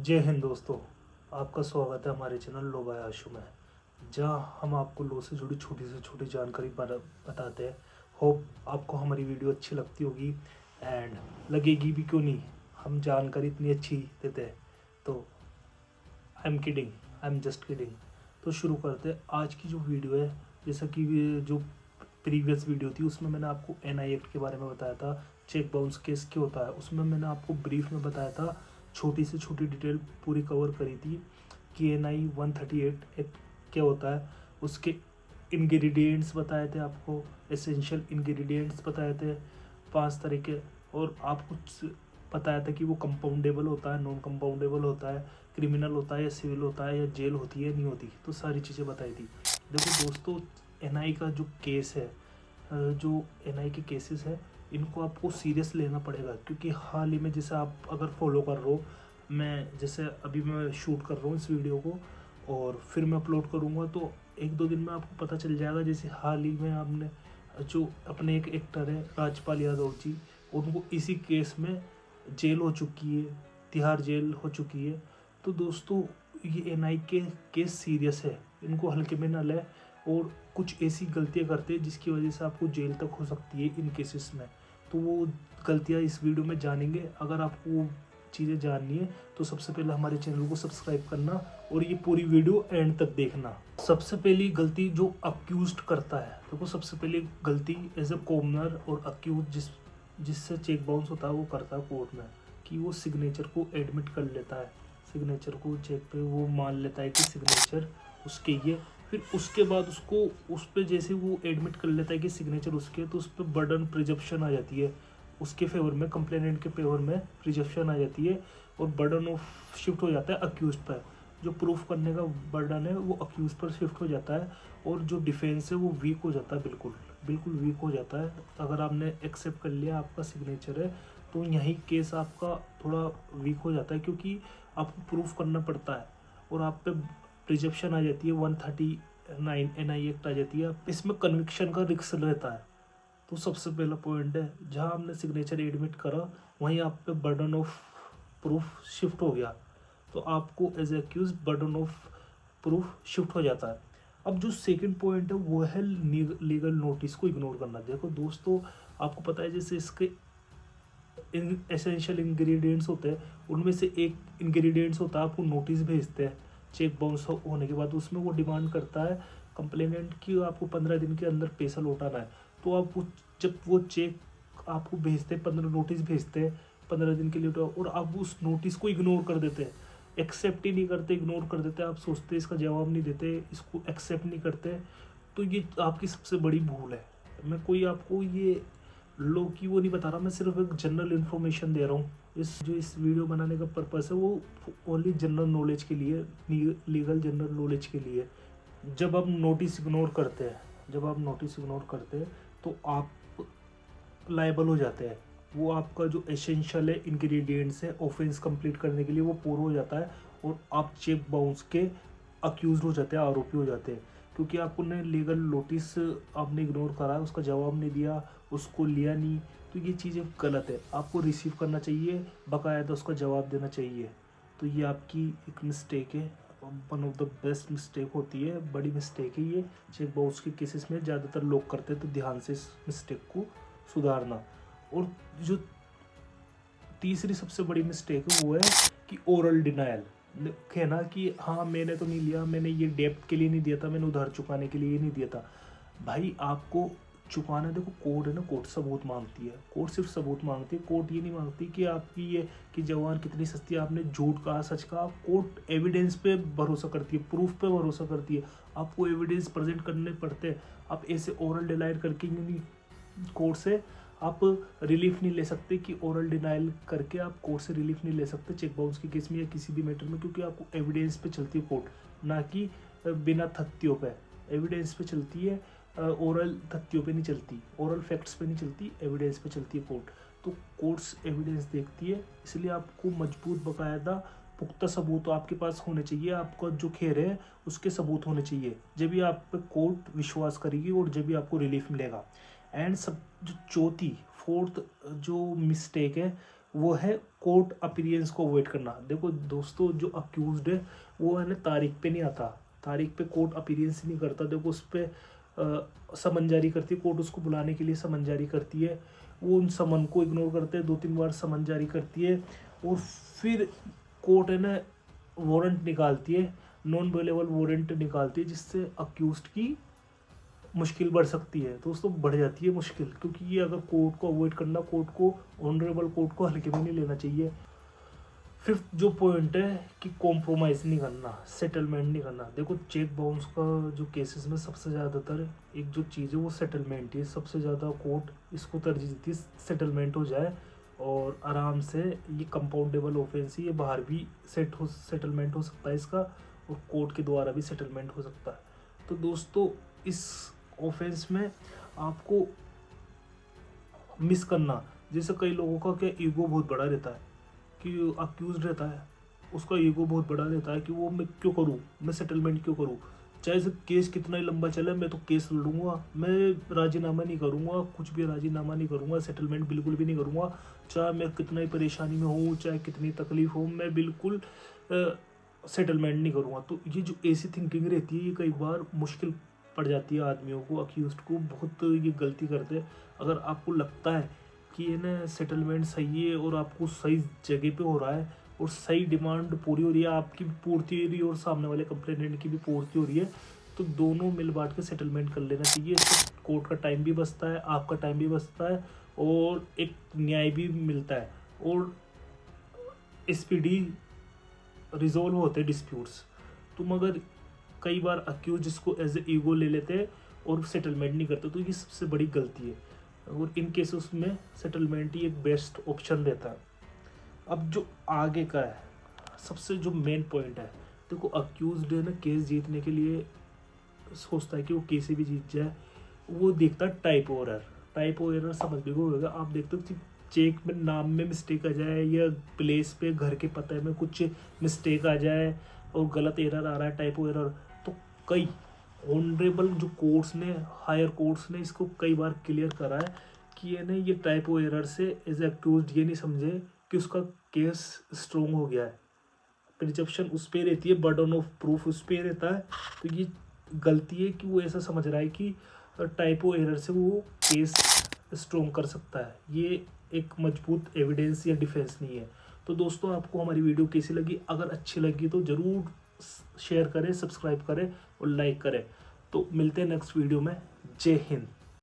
जय हिंद दोस्तों। आपका स्वागत है हमारे चैनल लो बाय आशु में, जहां हम आपको लो से जुड़ी छोटी से छोटी जानकारी बताते हैं। होप आपको हमारी वीडियो अच्छी लगती होगी एंड लगेगी भी, क्यों नहीं। हम जानकारी इतनी अच्छी देते हैं तो I am kidding, I am just kidding. तो शुरू करते हैं आज की जो वीडियो है। जैसा कि जो प्रीवियस वीडियो थी उसमें मैंने आपको एनआई एक्ट के बारे में बताया था, चेक बाउंस केस क्या होता है उसमें मैंने आपको ब्रीफ में बताया था, छोटी से छोटी डिटेल पूरी कवर करी थी कि एनआई 138 एक्ट क्या होता है। उसके इंग्रेडिएंट्स बताए थे आपको, एसेंशियल इंग्रेडिएंट्स बताए थे 5 तरह के, और आपको बताया था कि वो कंपाउंडेबल होता है, नॉन कंपाउंडेबल होता है, क्रिमिनल होता है या सिविल होता है, या जेल होती है नहीं होती, तो सारी चीज़ें बताई थी। देखो दोस्तों, एनआई का जो केस है, जो एनआई के केसेस है, इनको आपको सीरियस लेना पड़ेगा, क्योंकि हाल ही में जैसे आप अगर फॉलो कर रहे हो, मैं जैसे अभी मैं शूट कर रहा हूँ इस वीडियो को और फिर मैं अपलोड करूँगा, तो 1-2 दिन में आपको पता चल जाएगा। जैसे हाल ही में हमने जो अपने एक एक्टर है राजपाल यादव जी, उनको इसी केस में जेल हो चुकी है, तिहाड़ जेल हो चुकी है। तो दोस्तों, ये एनआई के केस सीरियस है, इनको हल्के में ना लें, और कुछ ऐसी गलतियां करते हैं जिसकी वजह से आपको जेल तक हो सकती है इन केसेस में। तो वो गलतियां इस वीडियो में जानेंगे। अगर आपको वो चीज़ें जाननी है तो सबसे पहले हमारे चैनल को सब्सक्राइब करना और ये पूरी वीडियो एंड तक देखना। सबसे पहली गलती जो अक्यूज्ड करता है, देखो सबसे पहली गलती एज ए कॉमनर और अक्यूज जिससे चेक बाउंस होता है वो करता है कोर्ट में, कि वो सिग्नेचर को एडमिट कर लेता है, सिग्नेचर को चेक पे वो मान लेता है कि सिग्नेचर उसके ये। फिर उसके बाद उसको उस पर जैसे वो एडमिट कर लेता है कि सिग्नेचर उसके, तो उस पर बर्डन प्रिजप्शन आ जाती है, उसके फेवर में, कंप्लेनेंट के फेवर में प्रिजप्शन आ जाती है, और बर्डन ऑफ शिफ्ट हो जाता है अक्यूज पर। जो प्रूफ करने का बर्डन है वो अक्यूज पर शिफ्ट हो जाता है, और जो डिफेंस है वो वीक हो जाता है, बिल्कुल बिल्कुल वीक हो जाता है। अगर आपने एक्सेप्ट कर लिया आपका सिग्नेचर है, तो यही केस आपका थोड़ा वीक हो जाता है, क्योंकि आपको प्रूफ करना पड़ता है, और आप पे प्रिजप्शन आ जाती है, 139 एनआई एक्ट आ जाती है, इसमें कन्विक्शन का रिस्क रहता है। तो सबसे पहला पॉइंट है, जहाँ हमने सिग्नेचर एडमिट करा वहीं आप पे बर्डन ऑफ प्रूफ शिफ्ट हो गया, तो आपको as accused burden of proof shift हो जाता है। अब जो सेकंड पॉइंट है वो है लीगल नोटिस को इग्नोर करना। देखो दोस्तों, आपको पता है जैसे इसके एसेंशियल इंग्रेडिएंट्स होते हैं, उनमें से एक इंग्रेडिएंट्स होता है, आपको नोटिस भेजते हैं चेक बाउंस होने के बाद, उसमें वो डिमांड करता है कंप्लेनेंट की आपको 15 दिन के अंदर पैसा लौटाना है। तो आप जब वो चेक आपको भेजते हैं, 15 नोटिस भेजते हैं 15 दिन के लिए, और आप उस नोटिस को इग्नोर कर देते हैं, एक्सेप्ट ही नहीं करते, इग्नोर कर देते हैं, आप सोचते हैं इसका जवाब नहीं देते, इसको एक्सेप्ट नहीं करते, तो ये आपकी सबसे बड़ी भूल है। मैं कोई आपको ये लो की वो नहीं बता रहा, मैं सिर्फ एक जनरल इन्फॉर्मेशन दे रहा हूँ। इस वीडियो बनाने का पर्पस है वो ओनली जनरल नॉलेज के लिए, लीगल जनरल नॉलेज के लिए। जब आप नोटिस इग्नोर करते हैं, जब आप नोटिस इग्नोर करते हैं तो आप लायबल हो जाते हैं। वो आपका जो एसेंशियल है इंग्रेडिएंट्स है ऑफेंस कंप्लीट करने के लिए, वो पूरा हो जाता है, और आप चेक बाउंस के अक्यूज हो जाते हैं, आरोपी हो जाते हैं, क्योंकि आपने लीगल नोटिस आपने इग्नोर करा, उसका जवाब नहीं दिया, उसको लिया नहीं। तो ये चीज़ें गलत है, आपको रिसीव करना चाहिए, बाकायदा उसका जवाब देना चाहिए। तो ये आपकी एक मिस्टेक है, one of the best mistake होती है, बड़ी मिस्टेक है ये। चेक बाउंस के केसेस में ज़्यादातर लोग करते हैं, तो ध्यान से इस मिस्टेक को सुधारना। और जो तीसरी सबसे बड़ी मिस्टेक है वो है कि ओरल डिनायल, कहना कि हाँ मैंने तो नहीं लिया, मैंने ये डेप्ट के लिए नहीं दिया था, मैंने उधार चुकाने के लिए नहीं दिया था। भाई आपको चुकाना, देखो कोर्ट है ना, कोर्ट सबूत मांगती है, कोर्ट सिर्फ सबूत मांगती है, कोर्ट ये नहीं मांगती कि आपकी ये कि जवान कितनी सस्ती है, आपने झूठ कहा सच कहा। कोर्ट एविडेंस पे भरोसा करती है, प्रूफ पे भरोसा करती है, आपको एविडेंस प्रेजेंट करने पड़ते हैं। आप ऐसे ओरल डिनायल करके नहीं कोर्ट से आप रिलीफ नहीं ले सकते, कि ओरल डिनाइल करके आप कोर्ट से रिलीफ नहीं ले सकते चेक बाउंस के केस में या किसी भी मैटर में, क्योंकि आपको एविडेंस पे चलती है कोर्ट, ना कि बिना तथ्यों पे। एविडेंस पे चलती है, ओरल तथ्यों पे नहीं चलती, ओरल फैक्ट्स पे नहीं चलती, एविडेंस पे चलती है कोर्ट। तो कोर्ट्स एविडेंस देखती है, इसलिए आपको मजबूत बाकायदा पुख्ता सबूत आपके पास होने चाहिए, आपका जो खेर है उसके सबूत होने चाहिए, जब भी आप पे कोर्ट विश्वास करेगी और जब भी आपको रिलीफ मिलेगा। एंड सब जो चौथी फोर्थ जो मिस्टेक है वो है कोर्ट अपीयरेंस को अवॉइड करना। देखो दोस्तों, जो अक्यूज्ड है वो है ना तारीख पे नहीं आता, तारीख पे कोर्ट अपीयरेंस नहीं करता। देखो उस पर समन जारी करती है कोर्ट, उसको बुलाने के लिए समन जारी करती है, वो उन समन को इग्नोर करते हैं, 2-3 बार समन जारी करती है और फिर कोर्ट है ना वारंट निकालती है, नॉन अवेलेबल वारंट निकालती है, जिससे अक्यूज्ड की मुश्किल बढ़ सकती है दोस्तों, बढ़ जाती है मुश्किल। क्योंकि ये अगर कोर्ट को अवॉइड करना, कोर्ट को ऑनरेबल कोर्ट को हल्के में नहीं लेना चाहिए। फिफ्थ जो पॉइंट है कि कॉम्प्रोमाइज़ नहीं करना, सेटलमेंट नहीं करना। देखो चेक बाउंस का जो केसेस में सबसे ज़्यादातर एक जो चीज़ है वो सेटलमेंट ही है। सबसे ज़्यादा कोर्ट इसको तरजीह देती है, सेटलमेंट हो जाए और आराम से, ये कंपाउंडेबल ऑफेंस ही, ये बाहर भी सेटलमेंट हो सकता है इसका, और कोर्ट के द्वारा भी सेटलमेंट हो सकता है। तो दोस्तों इस ऑफेंस में आपको मिस करना, जैसे कई लोगों का क्या ईगो बहुत बड़ा रहता है, कि अक्यूज रहता है, उसका ईगो बहुत बड़ा रहता है कि वो मैं क्यों करूँ, मैं सेटलमेंट क्यों करूँ, चाहे से केस कितना ही लंबा चले मैं तो केस लड़ूंगा, मैं राजीनामा नहीं करूँगा, कुछ भी राजीनामा नहीं करूँगा, सेटलमेंट बिल्कुल भी नहीं करूँगा, चाहे मैं कितना ही परेशानी में हूँ, चाहे कितनी तकलीफ हो, मैं बिल्कुल सेटलमेंट नहीं करूँगा। तो ये जो ऐसी थिंकिंग रहती है, ये कई बार मुश्किल पड़ जाती है आदमियों को, अक्यूज्ड को बहुत ये गलती करते हैं। अगर आपको लगता है कि ये ना सेटलमेंट सही है और आपको सही जगह पे हो रहा है और सही डिमांड पूरी हो रही है, आपकी भी पूर्ति हो रही है और सामने वाले कंप्लेनेंट की भी पूर्ति हो रही है, तो दोनों मिल बांट के सेटलमेंट कर लेना चाहिए। इससे कोर्ट का टाइम भी बचता है, आपका टाइम भी बचता है और एक न्याय भी मिलता है और स्पीडी रिजोल्व होते हैं डिस्प्यूट्स। तो मगर कई बार अक्यूज इसको एज ए ईगो ले लेते हैं और सेटलमेंट नहीं करते, तो ये सबसे बड़ी गलती है। और इन केसेस में सेटलमेंट ही एक बेस्ट ऑप्शन रहता है। अब जो आगे का है, सबसे जो मेन पॉइंट है, देखो अक्यूज्ड है ना केस जीतने के लिए सोचता है कि वो कैसे भी जीत जाए, वो देखता है type of error. Type of error समझने को होगा, आप देखते हो कि चेक में नाम में मिस्टेक आ जाए या प्लेस पे घर के पते में कुछ मिस्टेक आ जाए और गलत एरर आ रहा है, टाइप ऑफ एरर, तो कई ऑनरेबल जो कोर्ट्स ने, हायर कोर्ट्स ने इसको कई बार क्लियर करा है कि ये ना ये टाइप ऑफ एरर से एज एक्यूज्ड ये नहीं समझे कि उसका केस स्ट्रोंग हो गया है, प्रिजप्शन उस पर रहती है, बर्डन ऑफ प्रूफ उस पर रहता है। तो ये गलती है कि वो ऐसा समझ रहा है कि टाइप ऑफ एरर से वो केस स्ट्रोंग कर सकता है, ये एक मजबूत एविडेंस या डिफेंस नहीं है। तो दोस्तों आपको हमारी वीडियो कैसी लगी, अगर अच्छी लगी तो ज़रूर शेयर करें, सब्सक्राइब करें और लाइक करें। तो मिलते हैं नेक्स्ट वीडियो में। जय हिंद।